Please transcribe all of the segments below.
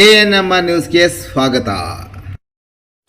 ANMR ನ್ಯೂಸ್ಗೆ ಸ್ವಾಗತ.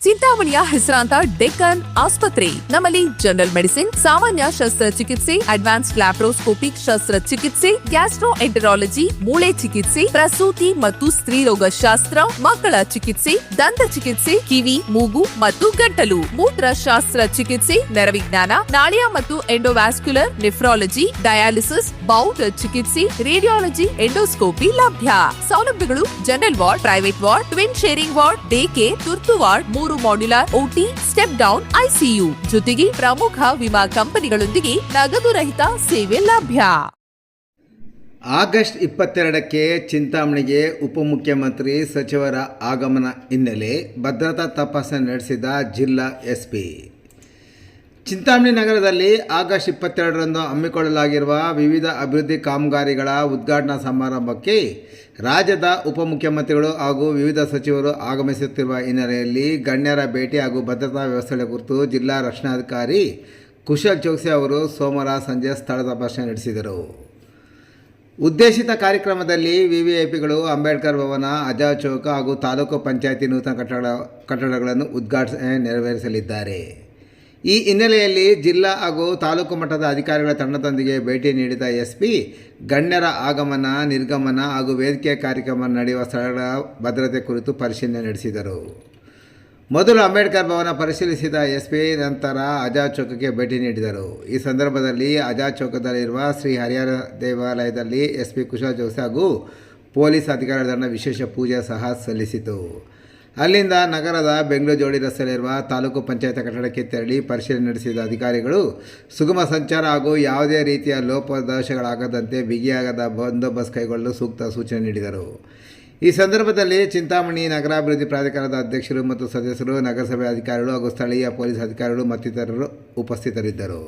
ಚಿಂತಾಮಣಿಯ ಹೆಸರಾಂತ ಡೆಕ್ಕನ್ ಆಸ್ಪತ್ರೆ. ನಮ್ಮಲ್ಲಿ ಜನರಲ್ ಮೆಡಿಸಿನ್, ಸಾಮಾನ್ಯ ಶಸ್ತ್ರಚಿಕಿತ್ಸೆ, ಅಡ್ವಾನ್ಸ್ಡ್ ಲ್ಯಾಪ್ರೋಸ್ಕೋಪಿಕ್ ಶಸ್ತ್ರಚಿಕಿತ್ಸೆ, ಗ್ಯಾಸ್ಟ್ರೋಎಂಟರಾಲಜಿ, ಮೂಳೆ ಚಿಕಿತ್ಸೆ, ಪ್ರಸೂತಿ ಮತ್ತು ಸ್ತ್ರೀರೋಗ ಶಾಸ್ತ್ರ, ಮಕ್ಕಳ ಚಿಕಿತ್ಸೆ, ದಂತ ಚಿಕಿತ್ಸೆ, ಕಿವಿ, ಮೂಗು ಮತ್ತು ಗಂಟಲು, ಮೂತ್ರಶಾಸ್ತ್ರ ಚಿಕಿತ್ಸೆ, ನರವಿಜ್ಞಾನ, ನಾಳಿಯ ಮತ್ತು ಎಂಡೋವ್ಯಾಸ್ಕ್ಯುಲರ್, ನೆಫ್ರಾಲಜಿ, ಡಯಾಲಿಸಿಸ್, ಬೌಲ್ ಚಿಕಿತ್ಸೆ, ರೇಡಿಯಾಲಜಿ, ಎಂಡೋಸ್ಕೋಪಿ ಲಭ್ಯ. ಸೌಲಭ್ಯಗಳು: general ward, private ward, twin sharing ward, day care, ತುರ್ತು ward, 3 modular OT, step down ICU, ಜೊತೆಗೆ ಪ್ರಮುಖ ವಿಮಾ ಕಂಪನಿಗಳೊಂದಿಗೆ ನಗದು ರಹಿತ ಸೇವೆ ಲಭ್ಯ. ಆಗಸ್ಟ್ 22ಕ್ಕೆ ಚಿಂತಾಮಣಿಗೆ ಉಪಮುಖ್ಯಮಂತ್ರಿ ಸಚಿವರ ಆಗಮನ ಹಿನ್ನೆಲೆ ಭದ್ರತಾ ತಪಾಸಣೆ ನಡೆಸಿದ ಜಿಲ್ಲಾ SP. ಚಿಂತಾಮಣಿ ನಗರದಲ್ಲಿ ಆಗಸ್ಟ್ 22ರಂದು ಹಮ್ಮಿಕೊಳ್ಳಲಾಗಿರುವ ವಿವಿಧ ಅಭಿವೃದ್ಧಿ ಕಾಮಗಾರಿಗಳ ಉದ್ಘಾಟನಾ ಸಮಾರಂಭಕ್ಕೆ ರಾಜ್ಯದ ಉಪಮುಖ್ಯಮಂತ್ರಿಗಳು ಹಾಗೂ ವಿವಿಧ ಸಚಿವರು ಆಗಮಿಸುತ್ತಿರುವ ಹಿನ್ನೆಲೆಯಲ್ಲಿ ಗಣ್ಯರ ಭೇಟಿ ಹಾಗೂ ಭದ್ರತಾ ವ್ಯವಸ್ಥೆಗಳ ಕುರಿತು ಜಿಲ್ಲಾ ರಕ್ಷಣಾಧಿಕಾರಿ ಕುಶಲ್ ಚೌಕ್ಸಿ ಅವರು ಸೋಮವಾರ ಸಂಜೆ ಸ್ಥಳ ತಪಾಸಣೆ ನಡೆಸಿದರು. ಉದ್ದೇಶಿತ ಕಾರ್ಯಕ್ರಮದಲ್ಲಿ VVIPಗಳು ಅಂಬೇಡ್ಕರ್ ಭವನ, ಆಜಾದ್ ಚೌಕ ಹಾಗೂ ತಾಲೂಕು ಪಂಚಾಯಿತಿ ನೂತನ ಕಟ್ಟಡಗಳನ್ನು ಉದ್ಘಾಟನೆ ನೆರವೇರಿಸಲಿದ್ದಾರೆ. ಈ ಹಿನ್ನೆಲೆಯಲ್ಲಿ ಜಿಲ್ಲಾ ಹಾಗೂ ತಾಲೂಕು ಮಟ್ಟದ ಅಧಿಕಾರಿಗಳ ತಂಡದೊಂದಿಗೆ ಭೇಟಿ ನೀಡಿದ SP ಗಣ್ಯರ ಆಗಮನ, ನಿರ್ಗಮನ ಹಾಗೂ ವೇದಿಕೆ ಕಾರ್ಯಕ್ರಮ ನಡೆಯುವ ಸ್ಥಳಗಳ ಭದ್ರತೆ ಕುರಿತು ಪರಿಶೀಲನೆ ನಡೆಸಿದರು. ಮೊದಲು ಅಂಬೇಡ್ಕರ್ ಭವನ ಪರಿಶೀಲಿಸಿದ SP ನಂತರ ಆಜಾದ್ ಚೌಕಕ್ಕೆ ಭೇಟಿ ನೀಡಿದರು. ಈ ಸಂದರ್ಭದಲ್ಲಿ ಆಜಾದ್ ಚೌಕದಲ್ಲಿರುವ ಶ್ರೀ ಹರಿಹರ ದೇವಾಲಯದಲ್ಲಿ SP ಕುಶಲ್ ಚೌಕ್ಸಿ ಹಾಗೂ ಪೊಲೀಸ್ ಅಧಿಕಾರಿಗಳ ತಂಡ ವಿಶೇಷ ಪೂಜೆ ಸಹ ಸಲ್ಲಿಸಿತು. ಅಲ್ಲಿಂದ ನಗರದ ಬೆಂಗಳೂರು ಜೋಡಿ ರಸ್ತೆಯಲ್ಲಿರುವ ತಾಲೂಕು ಪಂಚಾಯತ್ ಕಟ್ಟಡಕ್ಕೆ ತೆರಳಿ ಪರಿಶೀಲನೆ ನಡೆಸಿದ ಅಧಿಕಾರಿಗಳು ಸುಗಮ ಸಂಚಾರ ಹಾಗೂ ಯಾವುದೇ ರೀತಿಯ ಲೋಪದೋಷಗಳಾಗದಂತೆ ಬಿಗಿಯಾಗದ ಬಂದೋಬಸ್ತ್ ಕೈಗೊಳ್ಳಲು ಸೂಕ್ತ ಸೂಚನೆ ನೀಡಿದರು. ಈ ಸಂದರ್ಭದಲ್ಲಿ ಚಿಂತಾಮಣಿ ನಗರಾಭಿವೃದ್ಧಿ ಪ್ರಾಧಿಕಾರದ ಅಧ್ಯಕ್ಷರು ಮತ್ತು ಸದಸ್ಯರು, ನಗರಸಭೆ ಅಧಿಕಾರಿಗಳು ಹಾಗೂ ಸ್ಥಳೀಯ ಪೊಲೀಸ್ ಅಧಿಕಾರಿಗಳು ಮತ್ತಿತರರು ಉಪಸ್ಥಿತರಿದ್ದರು.